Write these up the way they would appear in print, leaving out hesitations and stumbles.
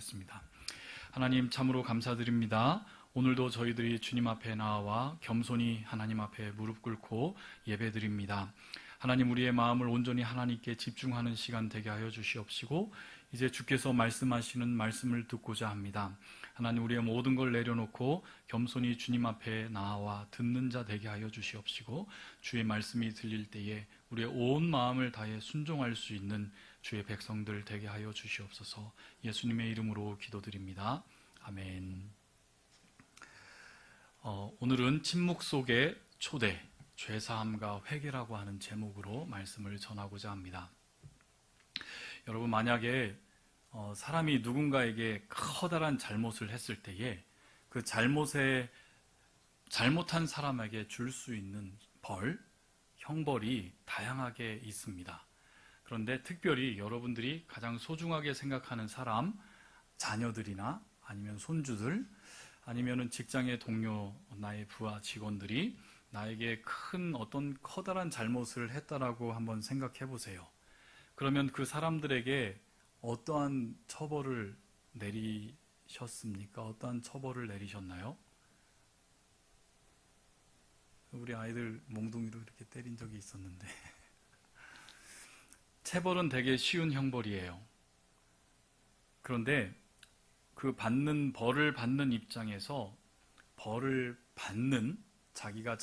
기도하겠습니다. 하나님 참으로 감사드립니다. 오늘도 저희들이 주님 앞에 나와 겸손히 하나님 앞에 무릎 꿇고 예배드립니다. 하나님, 우리의 마음을 온전히 하나님께 집중하는 시간 되게 하여 주시옵시고, 이제 주께서 말씀하시는 말씀을 듣고자 합니다. 하나님, 우리의 모든 걸 내려놓고 겸손히 주님 앞에 나와 듣는 자 되게 하여 주시옵시고, 주의 말씀이 들릴 때에 우리의 온 마음을 다해 순종할 수 있는 주의 백성들 되게 하여 주시옵소서. 예수님의 이름으로 기도드립니다. 아멘. 오늘은 침묵 속의 초대, 죄사함과 회개라고 하는 제목으로 말씀을 전하고자 합니다. 여러분, 만약에 사람이 누군가에게 커다란 잘못을 했을 때에 그 잘못한 사람에게 줄 수 있는 형벌이 다양하게 있습니다. 그런데 특별히 여러분들이 가장 소중하게 생각하는 사람, 자녀들이나 아니면 손주들, 아니면 직장의 동료, 나의 부하 직원들이 나에게 큰 어떤 커다란 잘못을 했다라고 한번 생각해 보세요. 그러면 그 사람들에게 어떠한 처벌을 내리셨습니까? 어떠한 처벌을 내리셨나요? 우리 아이들 몽둥이로 이렇게 때린 적이 있었는데 체벌은 되게 쉬운 형벌이에요. 그런데 그 벌을 받는 입장에서 벌을 받는, 자기가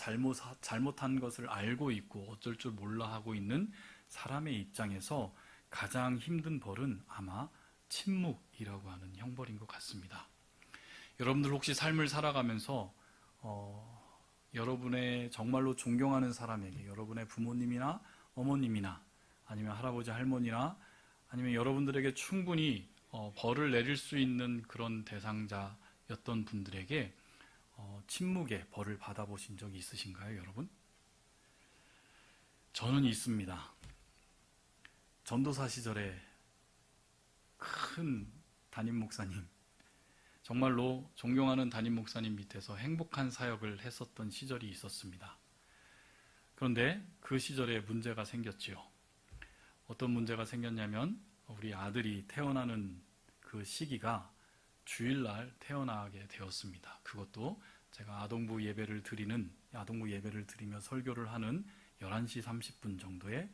잘못한 것을 알고 있고 어쩔 줄 몰라 하고 있는 사람의 입장에서 가장 힘든 벌은 아마 침묵이라고 하는 형벌인 것 같습니다. 여러분들 혹시 삶을 살아가면서 여러분의 정말로 존경하는 사람에게, 여러분의 부모님이나 어머님이나 아니면 할아버지 할머니나 아니면 여러분들에게 충분히 벌을 내릴 수 있는 그런 대상자였던 분들에게 침묵의 벌을 받아보신 적이 있으신가요, 여러분? 저는 있습니다. 전도사 시절에 큰 담임 목사님, 정말로 존경하는 담임 목사님 밑에서 행복한 사역을 했었던 시절이 있었습니다. 그런데 그 시절에 문제가 생겼지요. 어떤 문제가 생겼냐면, 우리 아들이 태어나는 그 시기가 주일날 태어나게 되었습니다. 그것도 제가 아동부 예배를 드리며 설교를 하는 11시 30분 정도에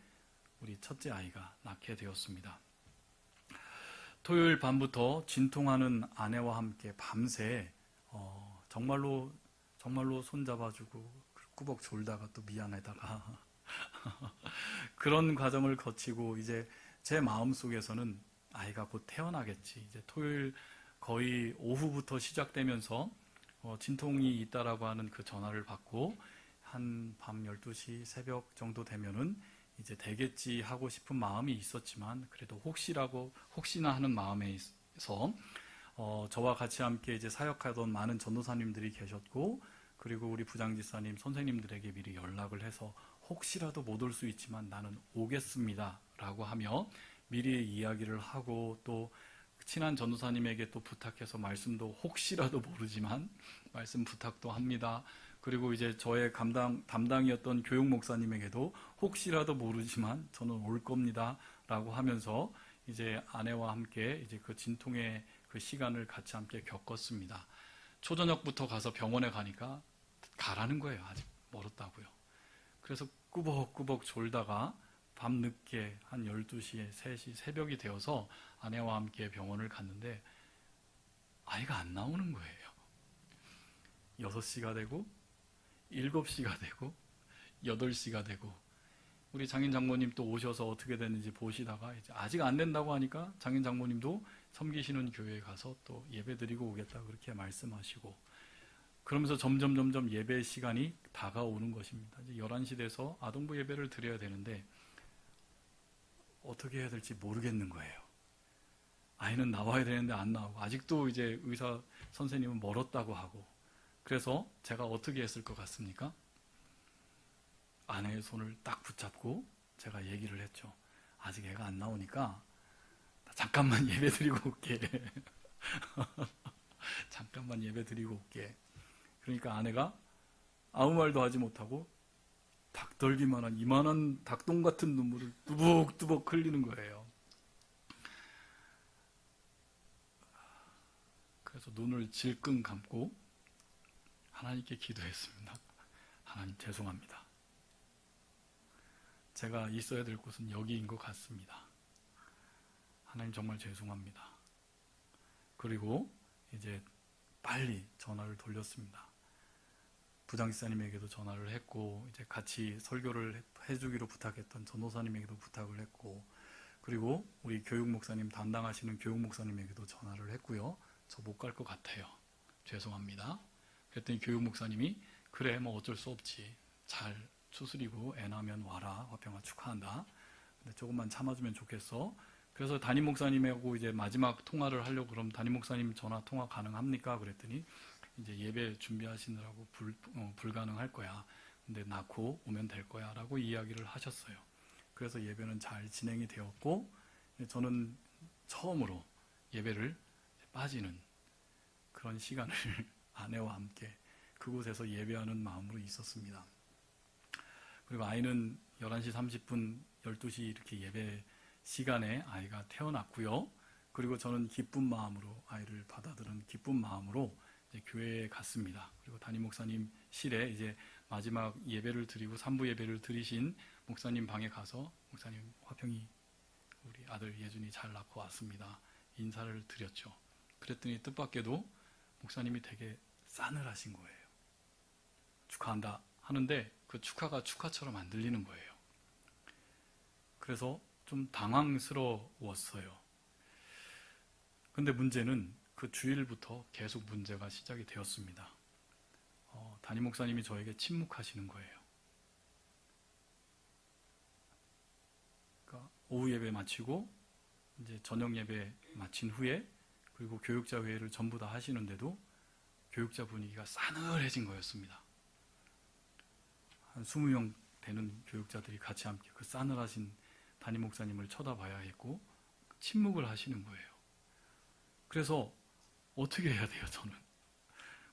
우리 첫째 아이가 낳게 되었습니다. 토요일 밤부터 진통하는 아내와 함께 밤새 정말로 손잡아주고 꾸벅 졸다가 또 미안하다가 그런 과정을 거치고, 이제 제 마음속에서는 아이가 곧 태어나겠지. 이제 토요일 거의 오후부터 시작되면서 진통이 있다라고 하는 그 전화를 받고 한 밤 12시 새벽 정도 되면은 이제 되겠지 하고 싶은 마음이 있었지만, 그래도 혹시나 하는 마음에서 저와 같이 함께 이제 사역하던 많은 전도사님들이 계셨고, 그리고 우리 부장지사님 선생님들에게 미리 연락을 해서 혹시라도 못 올 수 있지만 나는 오겠습니다 라고 하며 미리 이야기를 하고, 또 친한 전도사님에게 또 부탁해서 말씀도 혹시라도 모르지만 말씀 부탁도 합니다. 그리고 이제 저의 담당이었던 교육 목사님에게도 혹시라도 모르지만 저는 올 겁니다 라고 하면서 이제 아내와 함께 이제 그 진통의 그 시간을 같이 함께 겪었습니다. 초저녁부터 가서 병원에 가니까 가라는 거예요. 아직 멀었다고요. 그래서 꾸벅꾸벅 졸다가 밤늦게 한 12시에 3시 새벽이 되어서 아내와 함께 병원을 갔는데 아이가 안 나오는 거예요. 6시가 되고 7시가 되고 8시가 되고, 우리 장인 장모님 또 오셔서 어떻게 됐는지 보시다가 이제 아직 안 된다고 하니까 장인 장모님도 섬기시는 교회에 가서 또 예배 드리고 오겠다 그렇게 말씀하시고, 그러면서 점점 예배 시간이 다가오는 것입니다. 이제 11시 돼서 아동부 예배를 드려야 되는데 어떻게 해야 될지 모르겠는 거예요. 아이는 나와야 되는데 안 나오고, 아직도 이제 의사 선생님은 멀었다고 하고, 그래서 제가 어떻게 했을 것 같습니까? 아내의 손을 딱 붙잡고 제가 얘기를 했죠. 아직 애가 안 나오니까 잠깐만 예배 드리고 올게. 잠깐만 예배 드리고 올게. 그러니까 아내가 아무 말도 하지 못하고 닭덜기만한 이만한 닭똥 같은 눈물을 뚜벅뚜벅 흘리는 거예요. 그래서 눈을 질끈 감고 하나님께 기도했습니다. 하나님 죄송합니다. 제가 있어야 될 곳은 여기인 것 같습니다. 하나님 정말 죄송합니다. 그리고 이제 빨리 전화를 돌렸습니다. 부장지사님에게도 전화를 했고, 이제 같이 설교를 해주기로 부탁했던 전도사님에게도 부탁을 했고, 그리고 우리 교육목사님 담당하시는 교육목사님에게도 전화를 했고요. 저 못 갈 것 같아요. 죄송합니다. 그랬더니 교육목사님이 그래 뭐 어쩔 수 없지. 잘 추스리고 애 낳으면 와라. 화평아 축하한다. 근데 조금만 참아주면 좋겠어. 그래서 담임목사님하고 이제 마지막 통화를 하려고, 그럼 담임목사님 전화 통화 가능합니까? 그랬더니 이제 예배 준비하시느라고 불가능할 거야. 근데 낳고 오면 될 거야 라고 이야기를 하셨어요. 그래서 예배는 잘 진행이 되었고, 저는 처음으로 예배를 빠지는 그런 시간을 아내와 함께 그곳에서 예배하는 마음으로 있었습니다. 그리고 아이는 11시 30분, 12시 이렇게 예배 시간에 아이가 태어났고요. 그리고 저는 기쁜 마음으로, 아이를 받아들은 기쁜 마음으로 이제 교회에 갔습니다. 그리고 담임 목사님 실에 이제 마지막 예배를 드리고 3부 예배를 드리신 목사님 방에 가서, 목사님 화평이 우리 아들 예준이 잘 낳고 왔습니다. 인사를 드렸죠. 그랬더니 뜻밖에도 목사님이 되게 싸늘하신 거예요. 축하한다 하는데 그 축하가 축하처럼 안 들리는 거예요. 그래서 좀 당황스러웠어요. 근데 문제는 그 주일부터 계속 문제가 시작이 되었습니다. 담임 목사님이 저에게 침묵하시는 거예요. 그러니까 오후 예배 마치고 이제 저녁 예배 마친 후에, 그리고 교육자 회의를 전부 다 하시는데도 교육자 분위기가 싸늘해진 거였습니다. 한 20명 되는 교육자들이 같이 함께 그 싸늘하신 담임 목사님을 쳐다봐야 했고 침묵을 하시는 거예요. 그래서 어떻게 해야 돼요? 저는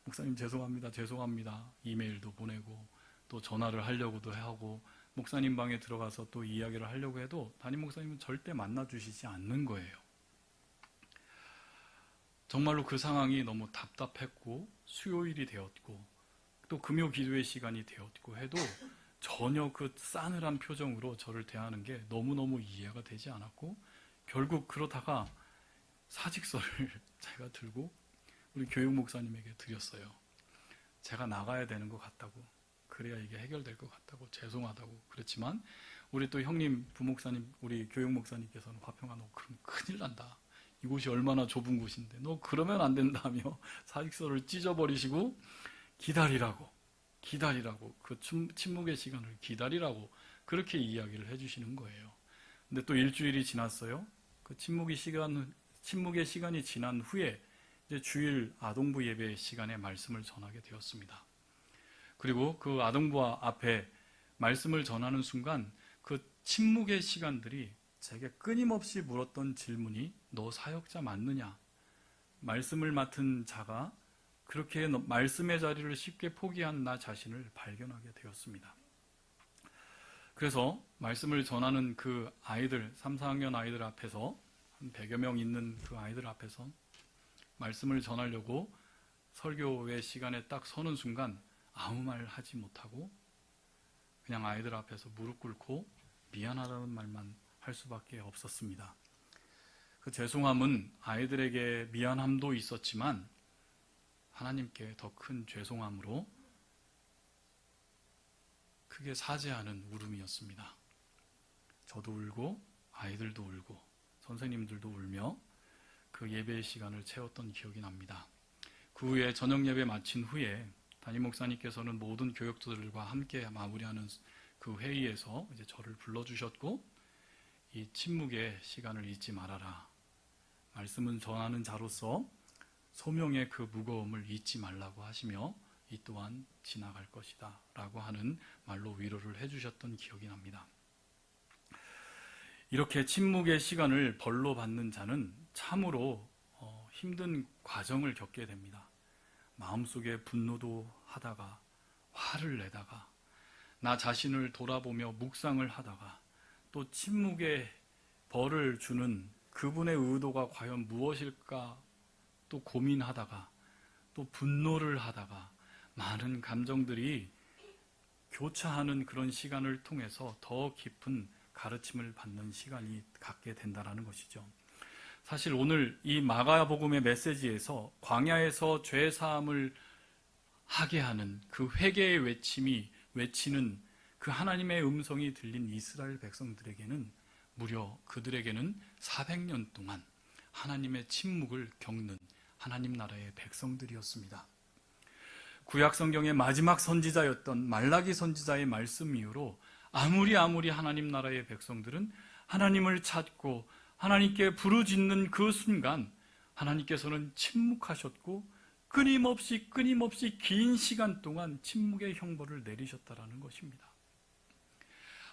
목사님 죄송합니다, 죄송합니다 이메일도 보내고 또 전화를 하려고도 하고, 목사님 방에 들어가서 또 이야기를 하려고 해도 담임 목사님은 절대 만나주시지 않는 거예요. 정말로 그 상황이 너무 답답했고, 수요일이 되었고 또 금요 기도의 시간이 되었고 해도 전혀 그 싸늘한 표정으로 저를 대하는 게 너무너무 이해가 되지 않았고, 결국 그러다가 사직서를 제가 들고 우리 교육 목사님에게 드렸어요. 제가 나가야 되는 것 같다고, 그래야 이게 해결될 것 같다고, 죄송하다고 그랬지만 우리 또 형님 부목사님, 우리 교육 목사님께서는 화평아 너 그럼 큰일 난다, 이곳이 얼마나 좁은 곳인데 너 그러면 안 된다며 사직서를 찢어버리시고 기다리라고 그 침묵의 시간을 기다리라고 그렇게 이야기를 해주시는 거예요. 근데 또 일주일이 지났어요. 그 침묵의 시간이 지난 후에 이제 주일 아동부 예배 시간에 말씀을 전하게 되었습니다. 그리고 그 아동부 앞에 말씀을 전하는 순간 그 침묵의 시간들이 제게 끊임없이 물었던 질문이 너 사역자 맞느냐? 말씀을 맡은 자가 그렇게 말씀의 자리를 쉽게 포기한 나 자신을 발견하게 되었습니다. 그래서 말씀을 전하는 그 아이들, 3, 4학년 아이들 앞에서, 한 100여 명 있는 그 아이들 앞에서 말씀을 전하려고 설교의 시간에 딱 서는 순간 아무 말 하지 못하고 그냥 아이들 앞에서 무릎 꿇고 미안하다는 말만 할 수밖에 없었습니다. 그 죄송함은 아이들에게 미안함도 있었지만 하나님께 더 큰 죄송함으로 크게 사죄하는 울음이었습니다. 저도 울고 아이들도 울고 선생님들도 울며 그 예배의 시간을 채웠던 기억이 납니다. 그 후에 저녁 예배 마친 후에 담임 목사님께서는 모든 교육자들과 함께 마무리하는 그 회의에서 이제 저를 불러주셨고, 이 침묵의 시간을 잊지 말아라, 말씀은 전하는 자로서 소명의 그 무거움을 잊지 말라고 하시며 이 또한 지나갈 것이다 라고 하는 말로 위로를 해주셨던 기억이 납니다. 이렇게 침묵의 시간을 벌로 받는 자는 참으로 힘든 과정을 겪게 됩니다. 마음속에 분노도 하다가 화를 내다가 나 자신을 돌아보며 묵상을 하다가 또 침묵의 벌을 주는 그분의 의도가 과연 무엇일까 또 고민하다가 또 분노를 하다가 많은 감정들이 교차하는 그런 시간을 통해서 더 깊은 가르침을 받는 시간이 갖게 된다는 것이죠. 사실 오늘 이 마가복음의 메시지에서 광야에서 죄 사함을 하게 하는 그 회개의 외치는 그 하나님의 음성이 들린 이스라엘 백성들에게는 무려 그들에게는 400년 동안 하나님의 침묵을 겪는 하나님 나라의 백성들이었습니다. 구약 성경의 마지막 선지자였던 말라기 선지자의 말씀 이후로 아무리 하나님 나라의 백성들은 하나님을 찾고 하나님께 부르짖는 그 순간 하나님께서는 침묵하셨고 끊임없이 긴 시간 동안 침묵의 형벌을 내리셨다라는 것입니다.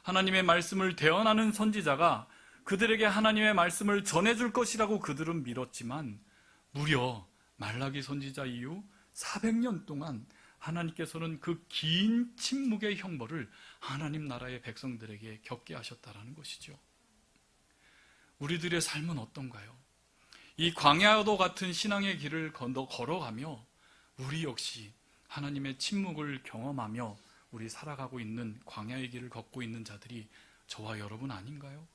하나님의 말씀을 대언하는 선지자가 그들에게 하나님의 말씀을 전해줄 것이라고 그들은 믿었지만 무려 말라기 선지자 이후 400년 동안 하나님께서는 그 긴 침묵의 형벌을 하나님 나라의 백성들에게 겪게 하셨다라는 것이죠. 우리들의 삶은 어떤가요? 이 광야도 같은 신앙의 길을 걸어가며 우리 역시 하나님의 침묵을 경험하며 우리 살아가고 있는 광야의 길을 걷고 있는 자들이 저와 여러분 아닌가요?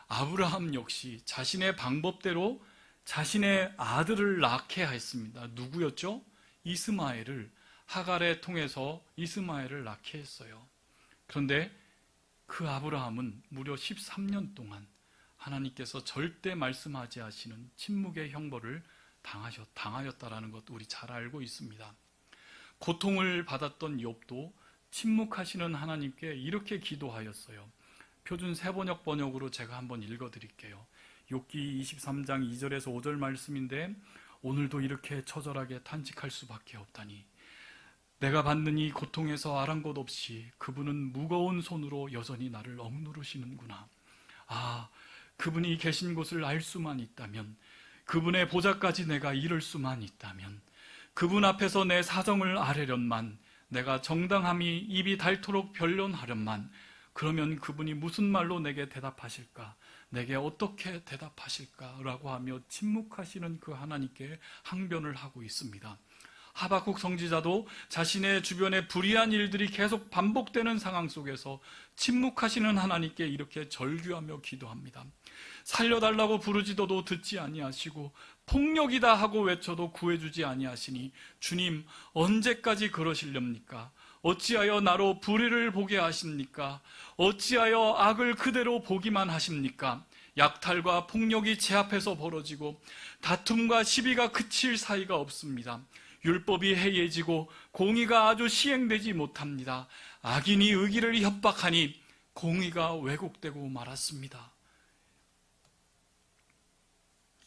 아브라함 역시 자신의 방법대로 자신의 아들을 낳게 했습니다. 누구였죠? 이스마엘을, 하갈을 통해서 이스마엘을 낳게 했어요. 그런데 그 아브라함은 무려 13년 동안 하나님께서 절대 말씀하지 않으시는 침묵의 형벌을 당하였다라는 것 우리 잘 알고 있습니다. 고통을 받았던 욥도 침묵하시는 하나님께 이렇게 기도하였어요. 표준 세번역 번역으로 제가 한번 읽어드릴게요. 욥기 23장 2절에서 5절 말씀인데 오늘도 이렇게 처절하게 탄식할 수밖에 없다니 내가 받는 이 고통에서 아랑곳 없이 그분은 무거운 손으로 여전히 나를 억누르시는구나. 아, 그분이 계신 곳을 알 수만 있다면, 그분의 보좌까지 내가 이룰 수만 있다면, 그분 앞에서 내 사정을 아뢰련만, 내가 정당함이 입이 닳도록 변론하련만, 그러면 그분이 무슨 말로 내게 대답하실까? 내게 어떻게 대답하실까? 라고 하며 침묵하시는 그 하나님께 항변을 하고 있습니다. 하박국 선지자도 자신의 주변에 불의한 일들이 계속 반복되는 상황 속에서 침묵하시는 하나님께 이렇게 절규하며 기도합니다. 살려달라고 부르짖어도 듣지 아니하시고 폭력이다 하고 외쳐도 구해주지 아니하시니 주님 언제까지 그러시렵니까? 어찌하여 나로 불의를 보게 하십니까? 어찌하여 악을 그대로 보기만 하십니까? 약탈과 폭력이 제 앞에서 벌어지고 다툼과 시비가 그칠 사이가 없습니다. 율법이 해이해지고 공의가 아주 시행되지 못합니다. 악인이 의기를 협박하니 공의가 왜곡되고 말았습니다.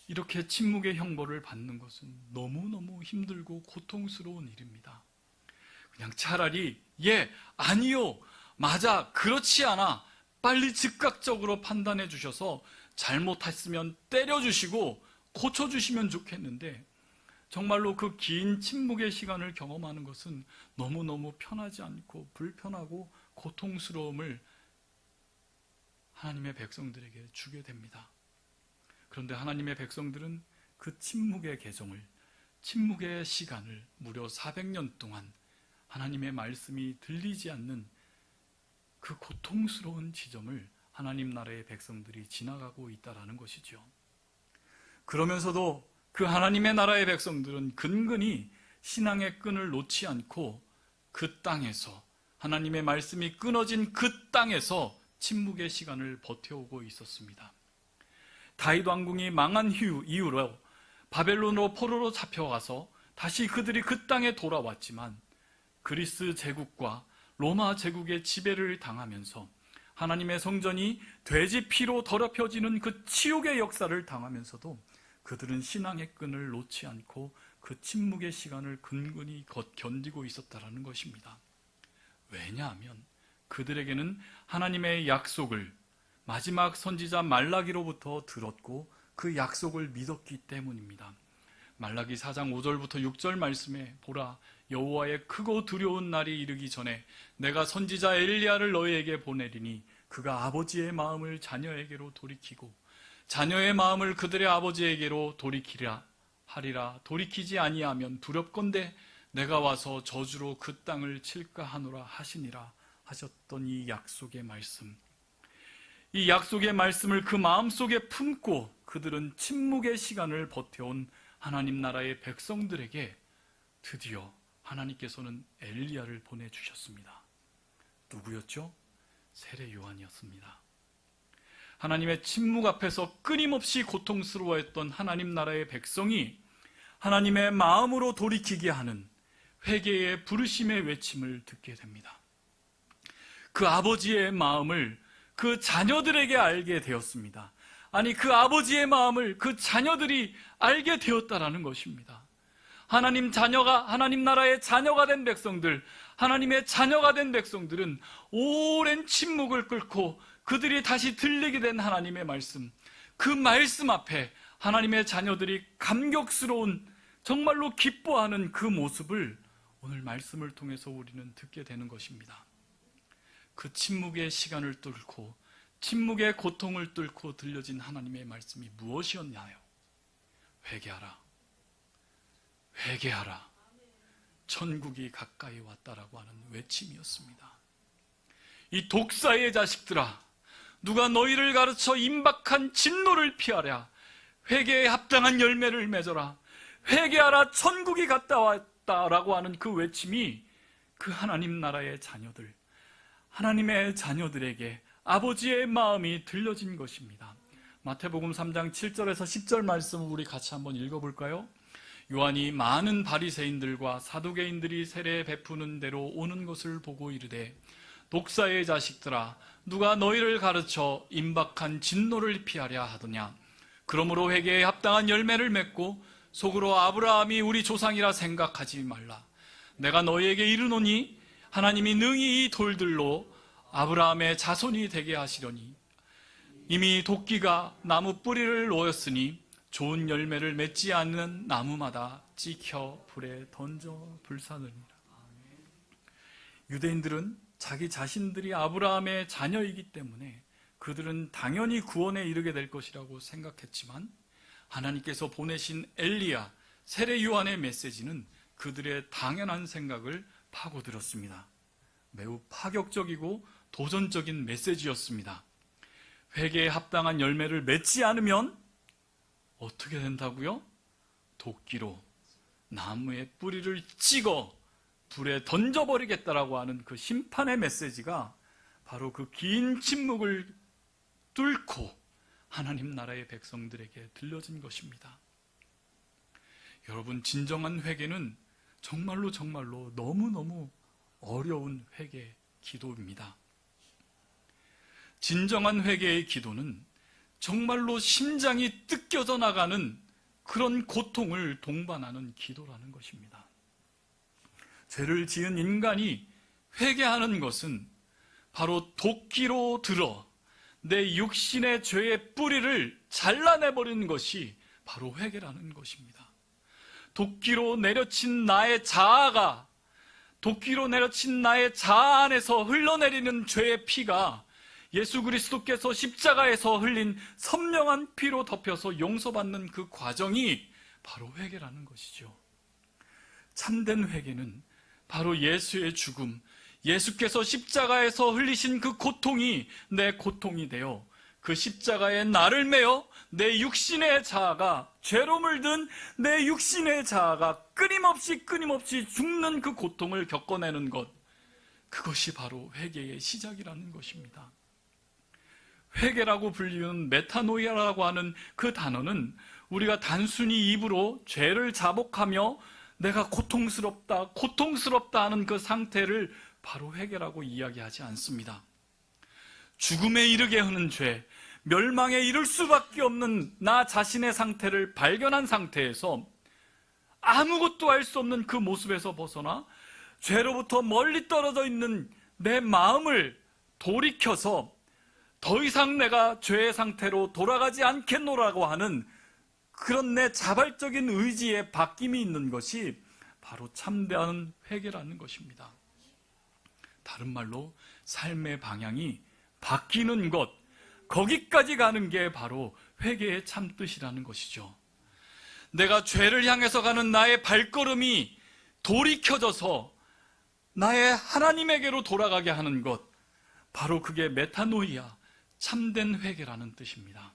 이렇게 침묵의 형벌을 받는 것은 너무너무 힘들고 고통스러운 일입니다. 그냥 차라리 아니요, 맞아, 그렇지 않아 빨리 즉각적으로 판단해 주셔서 잘못했으면 때려주시고 고쳐주시면 좋겠는데 정말로 그 긴 침묵의 시간을 경험하는 것은 너무너무 편하지 않고 불편하고 고통스러움을 하나님의 백성들에게 주게 됩니다. 그런데 하나님의 백성들은 그 침묵의 계정을, 침묵의 시간을 무려 400년 동안 하나님의 말씀이 들리지 않는 그 고통스러운 지점을 하나님 나라의 백성들이 지나가고 있다는 것이죠. 그러면서도 그 하나님의 나라의 백성들은 근근히 신앙의 끈을 놓지 않고 그 땅에서, 하나님의 말씀이 끊어진 그 땅에서 침묵의 시간을 버텨오고 있었습니다. 다윗 왕궁이 망한 이후로 바벨론으로 포로로 잡혀가서 다시 그들이 그 땅에 돌아왔지만 그리스 제국과 로마 제국의 지배를 당하면서 하나님의 성전이 돼지 피로 더럽혀지는 그 치욕의 역사를 당하면서도 그들은 신앙의 끈을 놓지 않고 그 침묵의 시간을 근근히 견디고 있었다는 것입니다. 왜냐하면 그들에게는 하나님의 약속을 마지막 선지자 말라기로부터 들었고 그 약속을 믿었기 때문입니다. 말라기 4장 5절부터 6절 말씀에 보라, 여호와의 크고 두려운 날이 이르기 전에 내가 선지자 엘리야를 너희에게 보내리니 그가 아버지의 마음을 자녀에게로 돌이키고 자녀의 마음을 그들의 아버지에게로 돌이키라 하리라. 돌이키지 아니하면 두렵건대 내가 와서 저주로 그 땅을 칠까 하노라 하시니라 하셨던 이 약속의 말씀, 이 약속의 말씀을 그 마음속에 품고 그들은 침묵의 시간을 버텨온 하나님 나라의 백성들에게 드디어 하나님께서는 엘리야를 보내주셨습니다. 누구였죠? 세례 요한이었습니다. 하나님의 침묵 앞에서 끊임없이 고통스러워했던 하나님 나라의 백성이 하나님의 마음으로 돌이키게 하는 회개의 부르심의 외침을 듣게 됩니다. 그 아버지의 마음을 그 자녀들에게 알게 되었습니다. 아니, 그 아버지의 마음을 그 자녀들이 알게 되었다라는 것입니다. 하나님 나라의 자녀가 된 백성들, 하나님의 자녀가 된 백성들은 오랜 침묵을 끓고 그들이 다시 들리게 된 하나님의 말씀, 그 말씀 앞에 하나님의 자녀들이 감격스러운, 정말로 기뻐하는 그 모습을 오늘 말씀을 통해서 우리는 듣게 되는 것입니다. 그 침묵의 시간을 뚫고 침묵의 고통을 뚫고 들려진 하나님의 말씀이 무엇이었나요? 회개하라, 회개하라, 천국이 가까이 왔다라고 하는 외침이었습니다. 이 독사의 자식들아, 누가 너희를 가르쳐 임박한 진노를 피하랴. 회개에 합당한 열매를 맺어라. 회개하라, 천국이 갔다 왔다라고 하는 그 외침이 그 하나님 나라의 자녀들, 하나님의 자녀들에게 아버지의 마음이 들려진 것입니다. 마태복음 3장 7절에서 10절 말씀을 우리 같이 한번 읽어볼까요? 요한이 많은 바리새인들과 사두개인들이 세례 베푸는 대로 오는 것을 보고 이르되, 독사의 자식들아, 누가 너희를 가르쳐 임박한 진노를 피하랴 하더냐. 그러므로 회개에 합당한 열매를 맺고 속으로 아브라함이 우리 조상이라 생각하지 말라. 내가 너희에게 이르노니 하나님이 능히 이 돌들로 아브라함의 자손이 되게 하시려니 이미 도끼가 나무 뿌리를 놓였으니 좋은 열매를 맺지 않는 나무마다 찍혀 불에 던져 불사느니라. 유대인들은 자기 자신들이 아브라함의 자녀이기 때문에 그들은 당연히 구원에 이르게 될 것이라고 생각했지만, 하나님께서 보내신 엘리야, 세례 요한의 메시지는 그들의 당연한 생각을 파고들었습니다. 매우 파격적이고 도전적인 메시지였습니다. 회개에 합당한 열매를 맺지 않으면 어떻게 된다고요? 도끼로 나무의 뿌리를 찍어 불에 던져버리겠다라고 하는 그 심판의 메시지가 바로 그 긴 침묵을 뚫고 하나님 나라의 백성들에게 들려진 것입니다. 여러분, 진정한 회개는 정말로 너무너무 어려운 회개 기도입니다. 진정한 회개의 기도는 정말로 심장이 뜯겨져 나가는 그런 고통을 동반하는 기도라는 것입니다. 죄를 지은 인간이 회개하는 것은 바로 도끼로 들어 내 육신의 죄의 뿌리를 잘라내버리는 것이 바로 회개라는 것입니다. 도끼로 내려친 나의 자아 안에서 흘러내리는 죄의 피가 예수 그리스도께서 십자가에서 흘린 선명한 피로 덮여서 용서받는 그 과정이 바로 회개라는 것이죠. 참된 회개는 바로 예수의 죽음, 예수께서 십자가에서 흘리신 그 고통이 내 고통이 되어 그 십자가에 나를 메어 내 육신의 자아가, 죄로 물든 내 육신의 자아가 끊임없이 죽는 그 고통을 겪어내는 것, 그것이 바로 회개의 시작이라는 것입니다. 회개라고 불리는 메타노이아라고 하는 그 단어는 우리가 단순히 입으로 죄를 자복하며 내가 고통스럽다 하는 그 상태를 바로 회개라고 이야기하지 않습니다. 죽음에 이르게 하는 죄, 멸망에 이를 수밖에 없는 나 자신의 상태를 발견한 상태에서 아무것도 할 수 없는 그 모습에서 벗어나 죄로부터 멀리 떨어져 있는 내 마음을 돌이켜서 더 이상 내가 죄의 상태로 돌아가지 않겠노라고 하는 그런 내 자발적인 의지의 바뀜이 있는 것이 바로 참된 회개라는 것입니다. 다른 말로 삶의 방향이 바뀌는 것, 거기까지 가는 게 바로 회개의 참 뜻이라는 것이죠. 내가 죄를 향해서 가는 나의 발걸음이 돌이켜져서 나의 하나님에게로 돌아가게 하는 것, 바로 그게 메타노이아, 참된 회개라는 뜻입니다.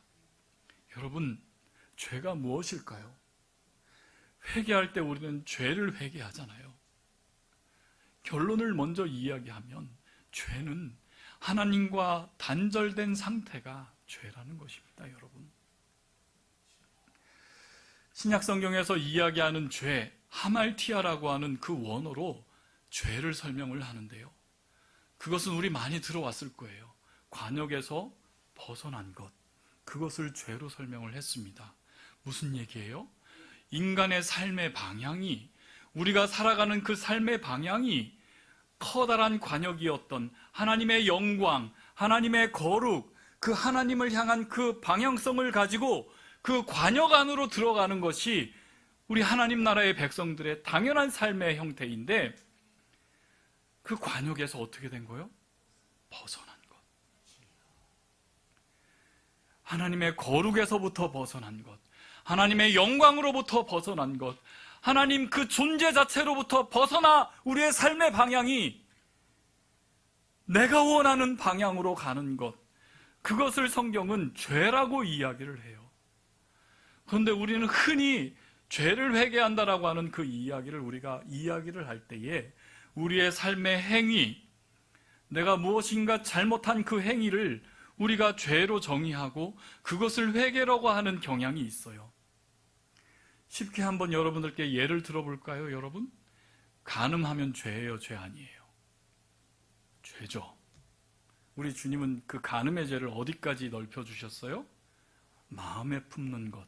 여러분, 죄가 무엇일까요? 회개할 때 우리는 죄를 회개하잖아요. 결론을 먼저 이야기하면 죄는 하나님과 단절된 상태가 죄라는 것입니다, 여러분. 신약 성경에서 이야기하는 죄, 하말티아라고 하는 그 원어로 죄를 설명을 하는데요. 그것은 우리 많이 들어왔을 거예요. 관역에서 벗어난 것, 그것을 죄로 설명을 했습니다. 무슨 얘기예요? 인간의 삶의 방향이, 우리가 살아가는 그 삶의 방향이 커다란 관역이었던 하나님의 영광, 하나님의 거룩, 그 하나님을 향한 그 방향성을 가지고 그 관역 안으로 들어가는 것이 우리 하나님 나라의 백성들의 당연한 삶의 형태인데, 그 관역에서 어떻게 된 거예요? 벗어난 것. 하나님의 거룩에서부터 벗어난 것, 하나님의 영광으로부터 벗어난 것, 하나님 그 존재 자체로부터 벗어나 우리의 삶의 방향이 내가 원하는 방향으로 가는 것, 그것을 성경은 죄라고 이야기를 해요. 그런데 우리는 흔히 죄를 회개한다라고 하는 그 이야기를 우리가 이야기를 할 때에 우리의 삶의 행위, 내가 무엇인가 잘못한 그 행위를 우리가 죄로 정의하고 그것을 회개라고 하는 경향이 있어요. 쉽게 한번 여러분들께 예를 들어볼까요, 여러분? 간음하면 죄예요, 죄 아니에요? 죄죠. 우리 주님은 그 간음의 죄를 어디까지 넓혀주셨어요? 마음에 품는 것,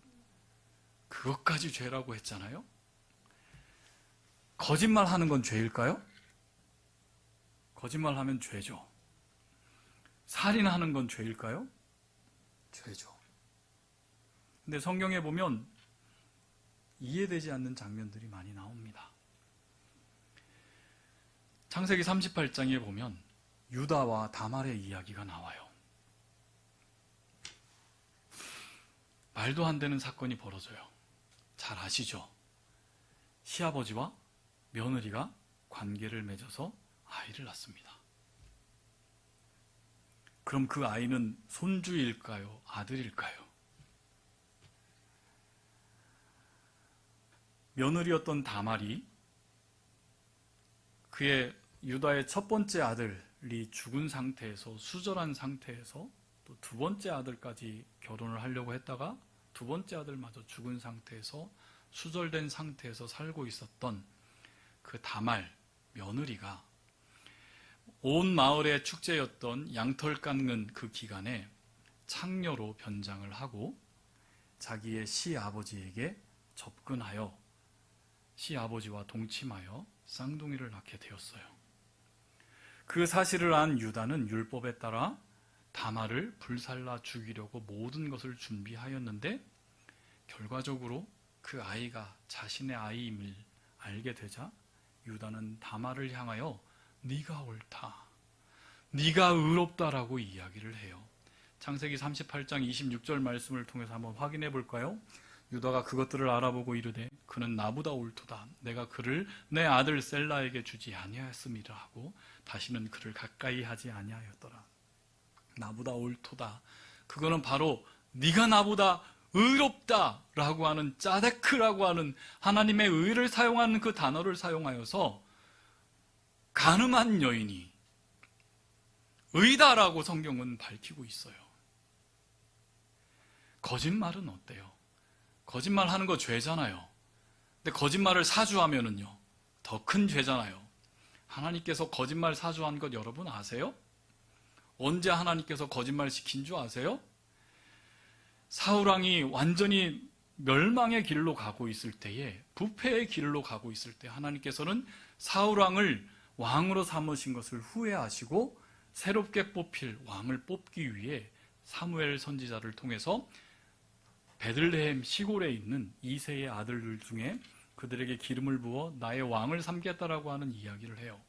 그것까지 죄라고 했잖아요. 거짓말하는 건 죄일까요? 거짓말하면 죄죠. 살인하는 건 죄일까요? 죄죠. 근데 성경에 보면 이해되지 않는 장면들이 많이 나옵니다. 창세기 38장에 보면 유다와 다말의 이야기가 나와요. 말도 안 되는 사건이 벌어져요. 잘 아시죠? 시아버지와 며느리가 관계를 맺어서 아이를 낳습니다. 그럼 그 아이는 손주일까요? 아들일까요? 며느리였던 다말이 그의 유다의 첫 번째 아들이 죽은 상태에서, 수절한 상태에서 또 두 번째 아들까지 결혼을 하려고 했다가 두 번째 아들마저 죽은 상태에서 수절된 상태에서 살고 있었던 그 다말 며느리가 온 마을의 축제였던 양털 깎는 그 기간에 창녀로 변장을 하고 자기의 시아버지에게 접근하여 시아버지와 동침하여 쌍둥이를 낳게 되었어요. 그 사실을 안 유다는 율법에 따라 다말을 불살라 죽이려고 모든 것을 준비하였는데, 결과적으로 그 아이가 자신의 아이임을 알게 되자 유다는 다말을 향하여 네가 옳다, 네가 의롭다라고 이야기를 해요. 창세기 38장 26절 말씀을 통해서 한번 확인해 볼까요? 유다가 그것들을 알아보고 이르되 그는 나보다 옳도다, 내가 그를 내 아들 셀라에게 주지 아니하였음이라 하고 다시는 그를 가까이 하지 아니하였더라. 나보다 옳도다, 그거는 바로 네가 나보다 의롭다라고 하는 짜데크라고 하는 하나님의 의를 사용하는 그 단어를 사용하여서 간음한 여인이 의다라고 성경은 밝히고 있어요. 거짓말은 어때요? 거짓말하는 거 죄잖아요. 근데 거짓말을 사주하면은요, 더 큰 죄잖아요. 하나님께서 거짓말 사주한 것 여러분 아세요? 언제 하나님께서 거짓말 시킨 줄 아세요? 사울왕이 완전히 멸망의 길로 가고 있을 때에, 부패의 길로 가고 있을 때 하나님께서는 사울왕을 왕으로 삼으신 것을 후회하시고 새롭게 뽑힐 왕을 뽑기 위해 사무엘 선지자를 통해서 베들레헴 시골에 있는 이새의 아들들 중에 그들에게 기름을 부어 나의 왕을 삼겠다라고 하는 이야기를 해요.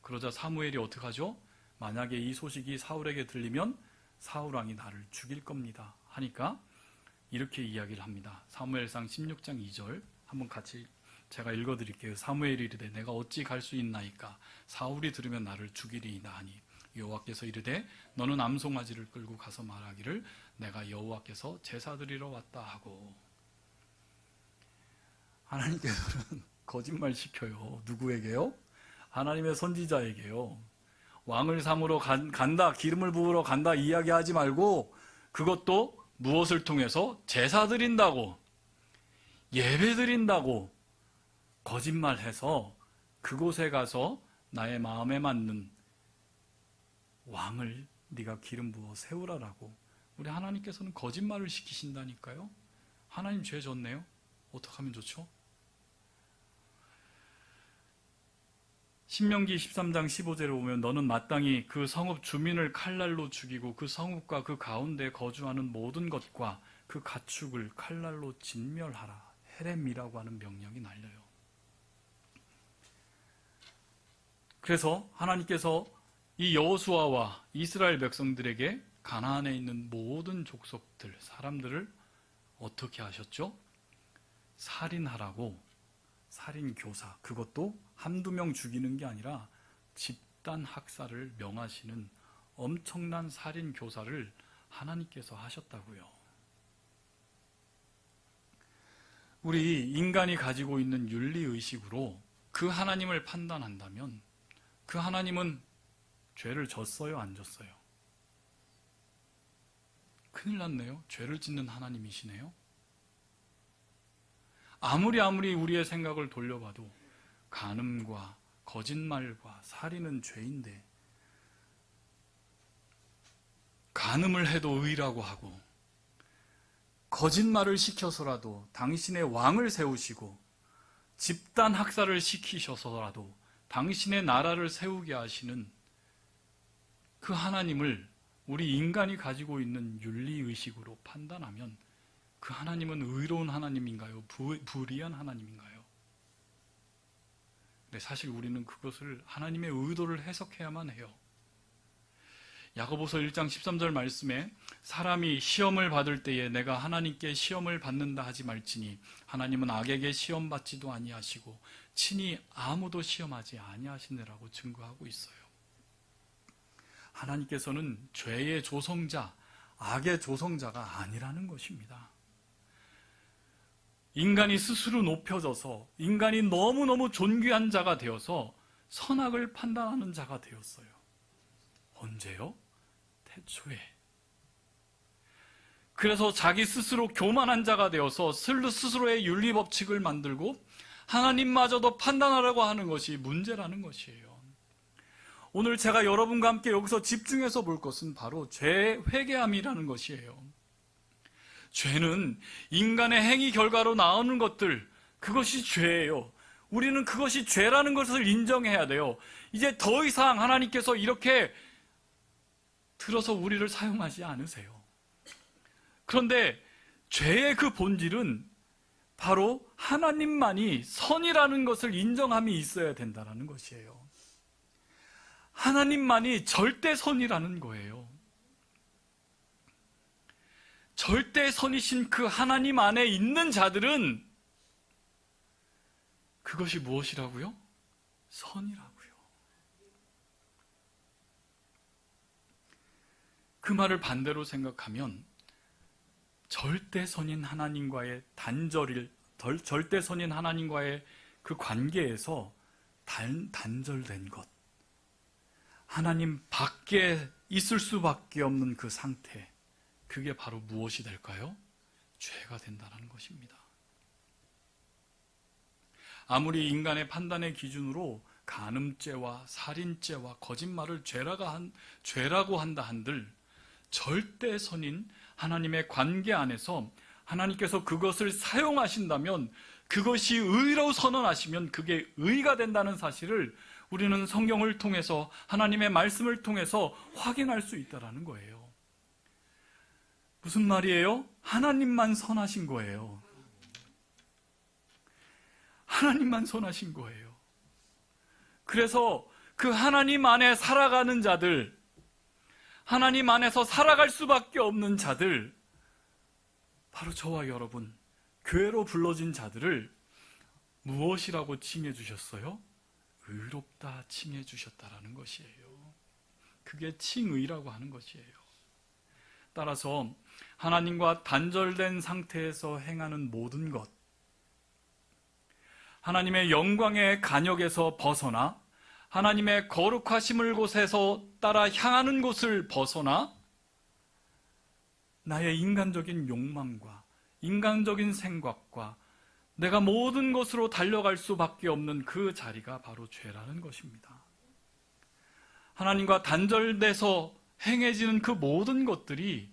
그러자 사무엘이 어떻게 하죠? 만약에 이 소식이 사울에게 들리면 사울왕이 나를 죽일 겁니다 하니까 이렇게 이야기를 합니다. 사무엘상 16장 2절 한번 같이 제가 읽어드릴게요. 사무엘이 이르되 내가 어찌 갈 수 있나이까 사울이 들으면 나를 죽이리이다 하니 여호와께서 이르되 너는 암송아지를 끌고 가서 말하기를 내가 여호와께서 제사 드리러 왔다 하고. 하나님께서는 거짓말 시켜요. 누구에게요? 하나님의 선지자에게요. 왕을 삼으러 간다, 기름을 부으러 간다 이야기하지 말고 그것도 무엇을 통해서? 제사 드린다고, 예배 드린다고 거짓말해서 그곳에 가서 나의 마음에 맞는 왕을 네가 기름 부어 세우라라고. 우리 하나님께서는 거짓말을 시키신다니까요. 하나님 죄 졌네요. 어떻게 하면 좋죠? 신명기 13장 15절에 보면 너는 마땅히 그 성읍 주민을 칼날로 죽이고 그 성읍과 그 가운데 거주하는 모든 것과 그 가축을 칼날로 진멸하라. 헤렘이라고 하는 명령이 날려요. 그래서 하나님께서 이 여호수아와 이스라엘 백성들에게 가나안에 있는 모든 족속들, 사람들을 어떻게 하셨죠? 살인하라고, 살인교사, 그것도 한두 명 죽이는 게 아니라 집단 학살을 명하시는 엄청난 살인교사를 하나님께서 하셨다고요. 우리 인간이 가지고 있는 윤리의식으로 그 하나님을 판단한다면 그 하나님은 죄를 졌어요, 안 졌어요? 큰일 났네요. 죄를 짓는 하나님이시네요. 아무리 우리의 생각을 돌려봐도 간음과 거짓말과 살인은 죄인데 간음을 해도 의라고 하고 거짓말을 시켜서라도 당신의 왕을 세우시고 집단 학살을 시키셔서라도 당신의 나라를 세우게 하시는 그 하나님을 우리 인간이 가지고 있는 윤리의식으로 판단하면 그 하나님은 의로운 하나님인가요? 불의한 하나님인가요? 근데 사실 우리는 그것을 하나님의 의도를 해석해야만 해요. 야고보서 1장 13절 말씀에 사람이 시험을 받을 때에 내가 하나님께 시험을 받는다 하지 말지니 하나님은 악에게 시험 받지도 아니하시고 친히 아무도 시험하지 아니하시느라고 증거하고 있어요. 하나님께서는 죄의 조성자, 악의 조성자가 아니라는 것입니다. 인간이 스스로 높여져서 인간이 너무너무 존귀한 자가 되어서 선악을 판단하는 자가 되었어요. 언제요? 태초에. 그래서 자기 스스로 교만한 자가 되어서 스스로의 윤리법칙을 만들고 하나님마저도 판단하려고 하는 것이 문제라는 것이에요. 오늘 제가 여러분과 함께 여기서 집중해서 볼 것은 바로 죄의 회개함이라는 것이에요. 죄는 인간의 행위 결과로 나오는 것들, 그것이 죄예요. 우리는 그것이 죄라는 것을 인정해야 돼요. 이제 더 이상 하나님께서 이렇게 들어서 우리를 사용하지 않으세요. 그런데 죄의 그 본질은 바로 하나님만이 선이라는 것을 인정함이 있어야 된다는 것이에요. 하나님만이 절대 선이라는 거예요. 절대 선이신 그 하나님 안에 있는 자들은 그것이 무엇이라고요? 선이라고요. 그 말을 반대로 생각하면 절대 선인 하나님과의 절대 선인 하나님과의 그 관계에서 단절된 것, 하나님 밖에 있을 수밖에 없는 그 상태, 그게 바로 무엇이 될까요? 죄가 된다는 것입니다. 아무리 인간의 판단의 기준으로 간음죄와 살인죄와 거짓말을 죄라고 한다 한들 절대 선인 하나님의 관계 안에서 하나님께서 그것을 사용하신다면, 그것이 의로 선언하시면 그게 의가 된다는 사실을 우리는 성경을 통해서, 하나님의 말씀을 통해서 확인할 수 있다는 거예요. 무슨 말이에요? 하나님만 선하신 거예요. 하나님만 선하신 거예요. 그래서 그 하나님 안에 살아가는 자들, 하나님 안에서 살아갈 수밖에 없는 자들, 바로 저와 여러분, 교회로 불러진 자들을 무엇이라고 칭해 주셨어요? 의롭다 칭해 주셨다라는 것이에요. 그게 칭의라고 하는 것이에요. 따라서 하나님과 단절된 상태에서 행하는 모든 것, 하나님의 영광의 간역에서 벗어나 하나님의 거룩하심을 곳에서 따라 향하는 곳을 벗어나 나의 인간적인 욕망과 인간적인 생각과 내가 모든 것으로 달려갈 수밖에 없는 그 자리가 바로 죄라는 것입니다. 하나님과 단절돼서 행해지는 그 모든 것들이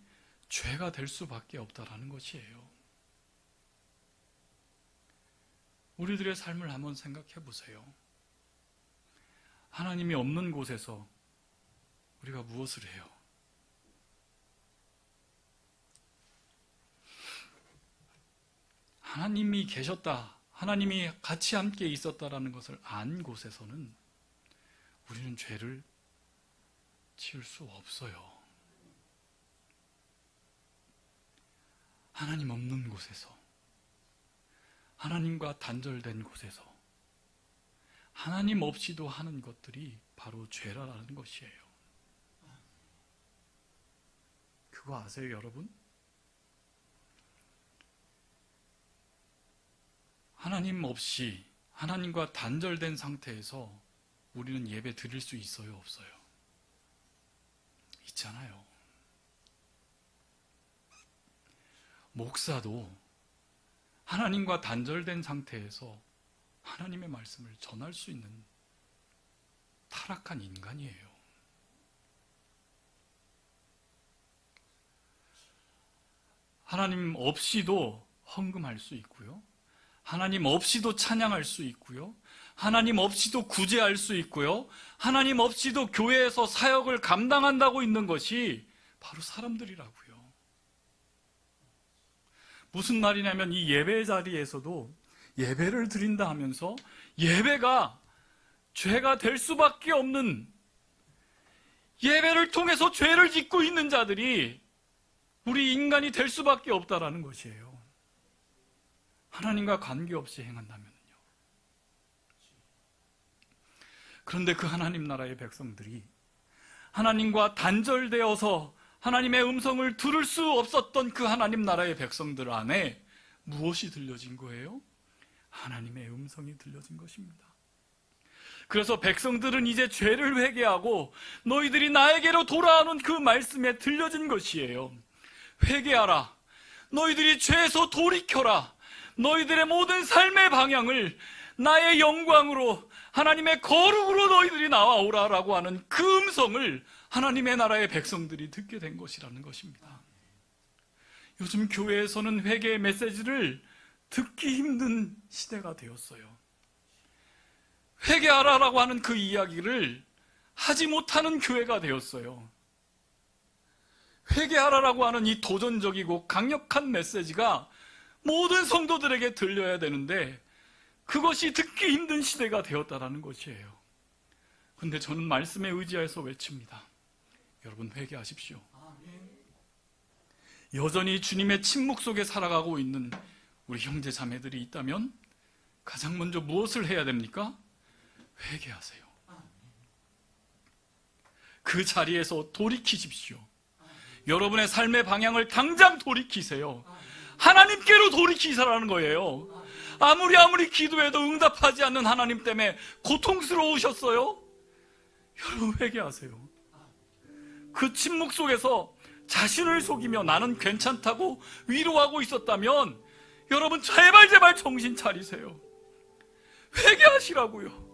죄가 될 수밖에 없다라는 것이에요. 우리들의 삶을 한번 생각해 보세요. 하나님이 없는 곳에서 우리가 무엇을 해요? 하나님이 계셨다, 하나님이 같이 함께 있었다라는 것을 안 곳에서는 우리는 죄를 지을 수 없어요. 하나님 없는 곳에서, 하나님과 단절된 곳에서 하나님 없이도 하는 것들이 바로 죄라는 것이에요. 그거 아세요, 여러분? 하나님 없이, 하나님과 단절된 상태에서 우리는 예배 드릴 수 있어요, 없어요? 있잖아요. 목사도 하나님과 단절된 상태에서 하나님의 말씀을 전할 수 있는 타락한 인간이에요. 하나님 없이도 헌금할 수 있고요, 하나님 없이도 찬양할 수 있고요, 하나님 없이도 구제할 수 있고요, 하나님 없이도 교회에서 사역을 감당한다고 있는 것이 바로 사람들이라고요. 무슨 말이냐면 이 예배 자리에서도 예배를 드린다 하면서 예배가 죄가 될 수밖에 없는, 예배를 통해서 죄를 짓고 있는 자들이 우리 인간이 될 수밖에 없다라는 것이에요. 하나님과 관계없이 행한다면요. 그런데 그 하나님 나라의 백성들이 하나님과 단절되어서 하나님의 음성을 들을 수 없었던 그 하나님 나라의 백성들 안에 무엇이 들려진 거예요? 하나님의 음성이 들려진 것입니다. 그래서 백성들은 이제 죄를 회개하고 너희들이 나에게로 돌아오는 그 말씀에 들려진 것이에요. 회개하라, 너희들이 죄에서 돌이켜라, 너희들의 모든 삶의 방향을 나의 영광으로, 하나님의 거룩으로 너희들이 나와오라라고 하는 그 음성을 하나님의 나라의 백성들이 듣게 된 것이라는 것입니다. 요즘 교회에서는 회개의 메시지를 듣기 힘든 시대가 되었어요. 회개하라라고 하는 그 이야기를 하지 못하는 교회가 되었어요. 회개하라라고 하는 이 도전적이고 강력한 메시지가 모든 성도들에게 들려야 되는데 그것이 듣기 힘든 시대가 되었다라는 것이에요. 그런데 저는 말씀에 의지해서 외칩니다. 여러분, 회개하십시오. 여전히 주님의 침묵 속에 살아가고 있는 우리 형제 자매들이 있다면 가장 먼저 무엇을 해야 됩니까? 회개하세요. 그 자리에서 돌이키십시오. 여러분의 삶의 방향을 당장 돌이키세요. 하나님께로 돌이키시라는 거예요. 아무리 기도해도 응답하지 않는 하나님 때문에 고통스러우셨어요? 여러분, 회개하세요. 그 침묵 속에서 자신을 속이며 나는 괜찮다고 위로하고 있었다면 여러분, 제발 정신 차리세요. 회개하시라고요.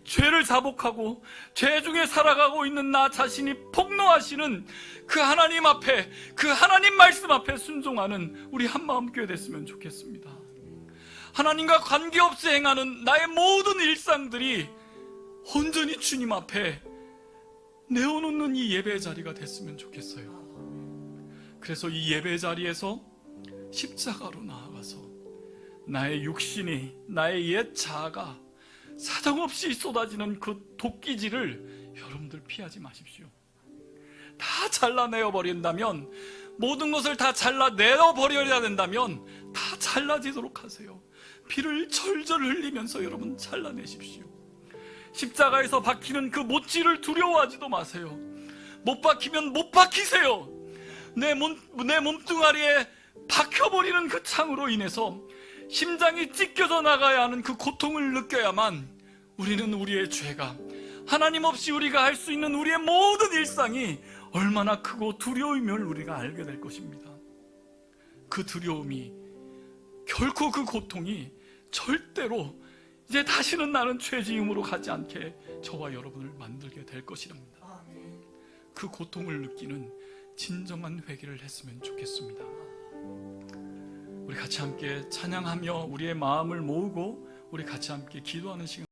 죄를 자복하고 죄 중에 살아가고 있는 나 자신이 폭로하시는 그 하나님 앞에, 그 하나님 말씀 앞에 순종하는 우리 한마음 교회 됐으면 좋겠습니다. 하나님과 관계없이 행하는 나의 모든 일상들이 온전히 주님 앞에 내어놓는 이 예배 자리가 됐으면 좋겠어요. 그래서 이 예배 자리에서 십자가로 나아가서 나의 육신이, 나의 옛 자아가 사정없이 쏟아지는 그 도끼질을 여러분들 피하지 마십시오. 다 잘라내어 버린다면 모든 것을 다 잘라내버려야 된다면 다 잘라지도록 하세요. 피를 절절 흘리면서 여러분 잘라내십시오. 십자가에서 박히는 그 못질을 두려워하지도 마세요. 못 박히면 못 박히세요. 내 몸뚱아리에 박혀버리는 그 창으로 인해서 심장이 찢겨져 나가야 하는 그 고통을 느껴야만 우리는 우리의 죄가, 하나님 없이 우리가 할 수 있는 우리의 모든 일상이 얼마나 크고 두려움을 우리가 알게 될 것입니다. 그 두려움이, 결코 그 고통이 절대로 이제 다시는 나는 죄지음으로 가지 않게 저와 여러분을 만들게 될 것이랍니다. 그 고통을 느끼는 진정한 회개를 했으면 좋겠습니다. 우리 같이 함께 찬양하며 우리의 마음을 모으고 우리 같이 함께 기도하는 시간